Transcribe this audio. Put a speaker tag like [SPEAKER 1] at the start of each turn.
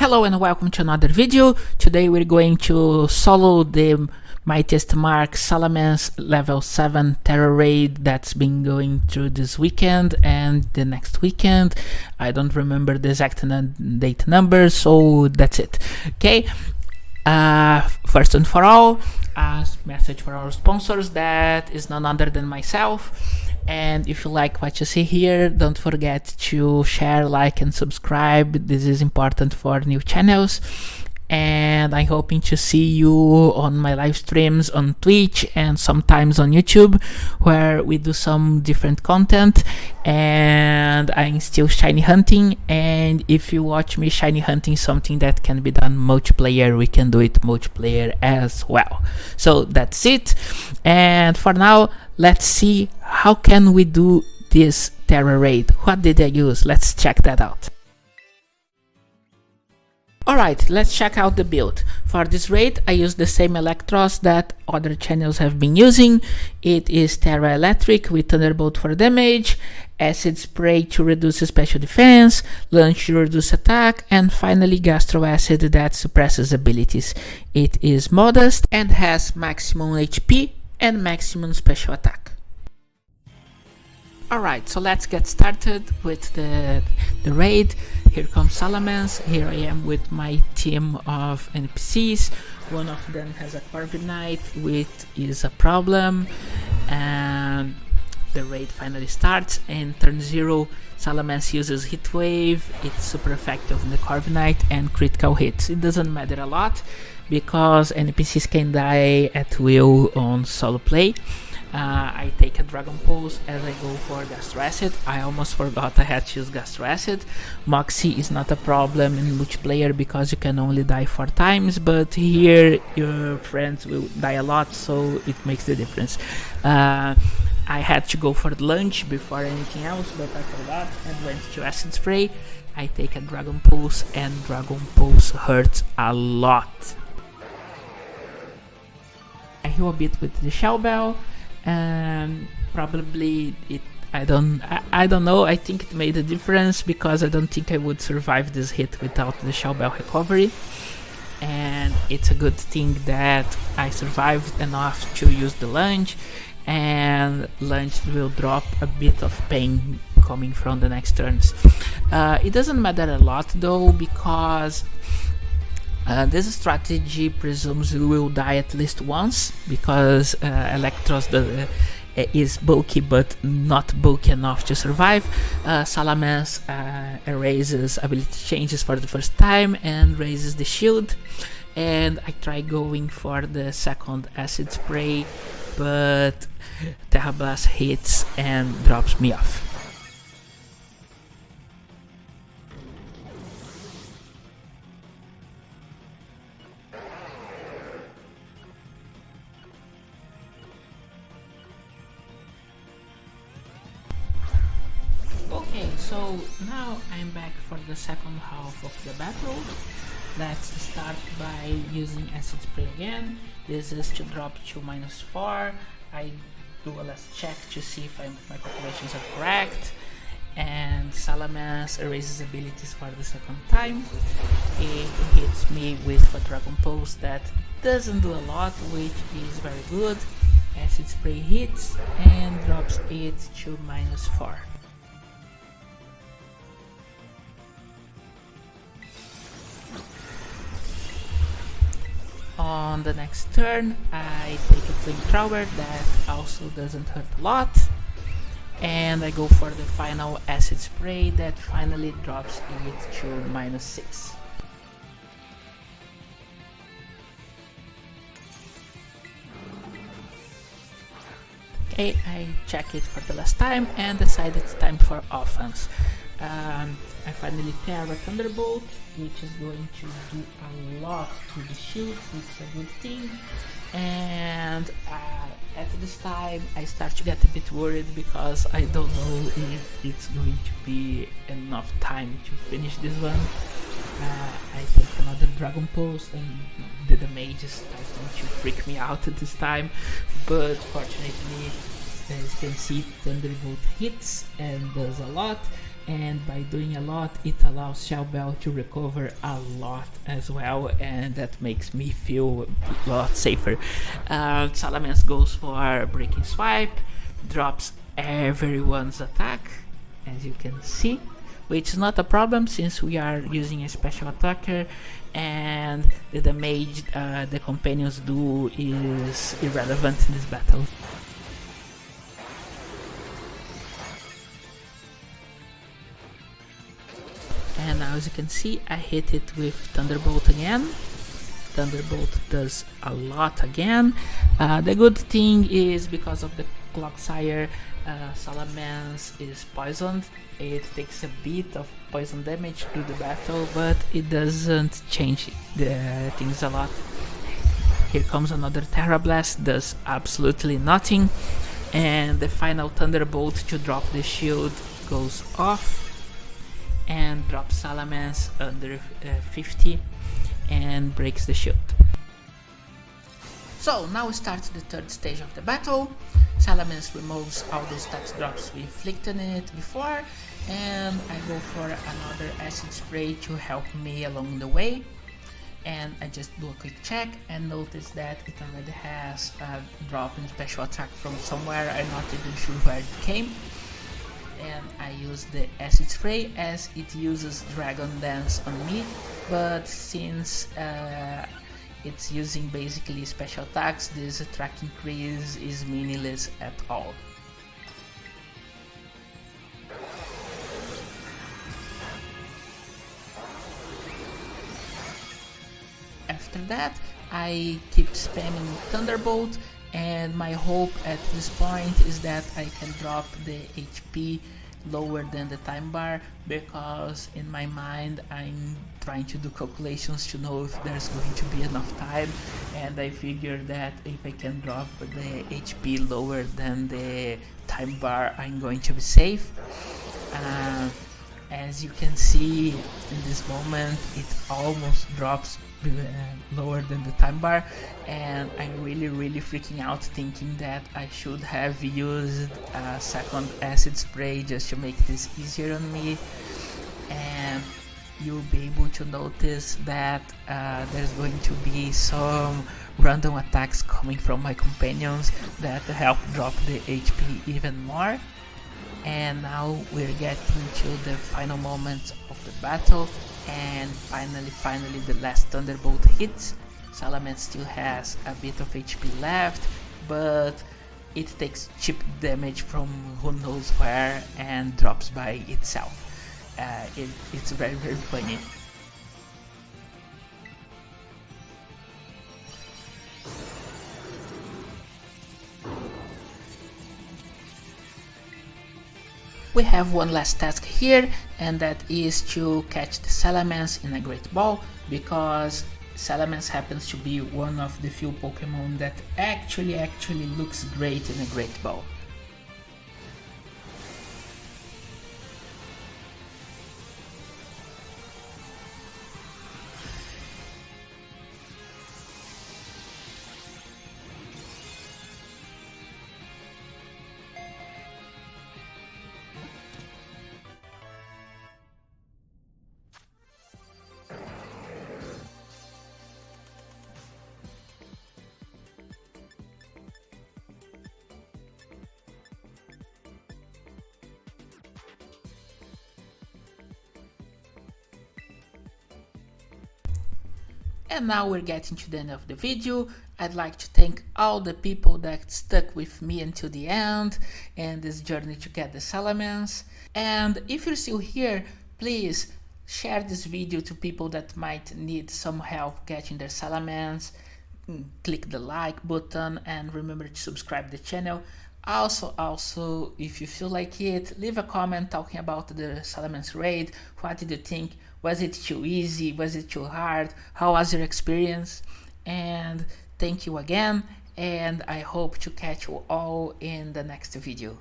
[SPEAKER 1] Hello and welcome to another video. Today we're going to solo the Mightiest Mark Salamence level 7 Terra raid that's been going through this weekend and the next weekend. I don't remember the exact date number, so that's it. Okay, first and for all, a message for our sponsors that is none other than myself. And if you like what you see here, don't forget to share, like and subscribe. This is important for new channels. And I'm hoping to see you on my live streams on Twitch and sometimes on YouTube, where we do some different content. And I'm still shiny hunting, and if you watch me shiny hunting something that can be done multiplayer, we can do it multiplayer as well. So that's it, and for now let's see how can we do this Terra raid. What did I use? Let's check that out. Alright, let's check out the build. For this raid, I use the same Elektross that other channels have been using. It is Tera Electric with Thunderbolt for damage, Acid Spray to reduce special defense, Lunge to reduce attack, and finally Gastro Acid that suppresses abilities. It is modest and has maximum HP and maximum special attack. Alright, so let's get started with the raid. Here comes Salamence. Here I am with my team of NPCs. One of them has a Corviknight, which is a problem. And the raid finally starts. And turn 0, Salamence uses Heat Wave. It's super effective on the Corviknight and critical hits. It doesn't matter a lot because NPCs can die at will on solo play. I take a Dragon Pulse as I go for Gastro Acid. I almost forgot I had to use Gastro Acid. Moxie is not a problem in multiplayer because you can only die 4 times, but here your friends will die a lot, so it makes the difference. I had to go for the Lunge before anything else, but I forgot and went to Acid Spray. I take a Dragon Pulse, and Dragon Pulse hurts a lot. I heal a bit with the Shell Bell. And probably I don't know, I think it made a difference because I don't think I would survive this hit without the Shell Bell recovery, and it's a good thing that I survived enough to use the Lunge, and Lunge will drop a bit of pain coming from the next turns. It doesn't matter a lot though, because this strategy presumes you will die at least once, because Elektross is bulky but not bulky enough to survive. Salamence erases ability changes for the first time and raises the shield, and I try going for the second Acid Spray, but Terra Blast hits and drops me off. Okay, so now I'm back for the second half of the battle. Let's start by using Acid Spray again. This is to drop to -4. I do a last check to see if my calculations are correct. And Salamence erases abilities for the second time. It hits me with a Dragon Pulse that doesn't do a lot, which is very good. Acid Spray hits and drops it to -4. On the next turn, I take a Flamethrower that also doesn't hurt a lot, and I go for the final Acid Spray that finally drops it to -6. Okay, I check it for the last time and decide it's time for offense. I finally pair a Thunderbolt, which is going to do a lot to the shield, which is a good thing. And at this time I start to get a bit worried because I don't know if it's going to be enough time to finish this one. I take another Dragon Pulse and the damage is starting to freak me out at this time, but fortunately, as you can see, Thunderbolt hits and does a lot. and by doing a lot it allows Shell Bell to recover a lot as well, and that makes me feel a lot safer. Salamence goes for Breaking Swipe, drops everyone's attack, as you can see, which is not a problem since we are using a special attacker, and the damage the companions do is irrelevant in this battle. And now, as you can see, I hit it with Thunderbolt again. Thunderbolt does a lot again. The good thing is, because of the Clocksire, Salamence is poisoned. It takes a bit of poison damage through the battle, but it doesn't change the things a lot. Here comes another Tera Blast, does absolutely nothing. And the final Thunderbolt to drop the shield goes off and drops Salamence under 50 and breaks the shield. So now we start the third stage of the battle. Salamence removes all those tax drops we inflicted on it before, and I go for another acid spray to help me along the way. And I just do a quick check and notice that it already has a drop in special attack from somewhere. I'm not even sure where it came. And I use the acid spray as it uses Dragon Dance on me, but since it's using basically special attacks, this attack increase is meaningless at all. After that, I keep spamming Thunderbolt, and my hope at this point is that I can drop the HP lower than the time bar, because in my mind I'm trying to do calculations to know if there's going to be enough time, and I figure that if I can drop the HP lower than the time bar, I'm going to be safe. As you can see in this moment, it almost drops lower than the time bar, and I'm really freaking out, thinking that I should have used a second acid spray just to make this easier on me. And you'll be able to notice that there's going to be some random attacks coming from my companions that help drop the HP even more. And now we're getting to the final moments of the battle, and finally the last Thunderbolt hits. Salamence still has a bit of HP left, but it takes cheap damage from who knows where and drops by itself. It's very funny. We have one last task here, and that is to catch the Salamence in a Great Ball, because Salamence happens to be one of the few Pokemon that actually looks great in a Great Ball. And now we're getting to the end of the video. I'd like to thank all the people that stuck with me until the end in this journey to get the Salamence. And if you're still here, please share this video to people that might need some help getting their Salamence. Click the like button and remember to subscribe to the channel. Also, if you feel like it, leave a comment talking about the Salamence raid. What did you think? Was it too easy? Was it too hard? How was your experience? And thank you again, and I hope to catch you all in the next video.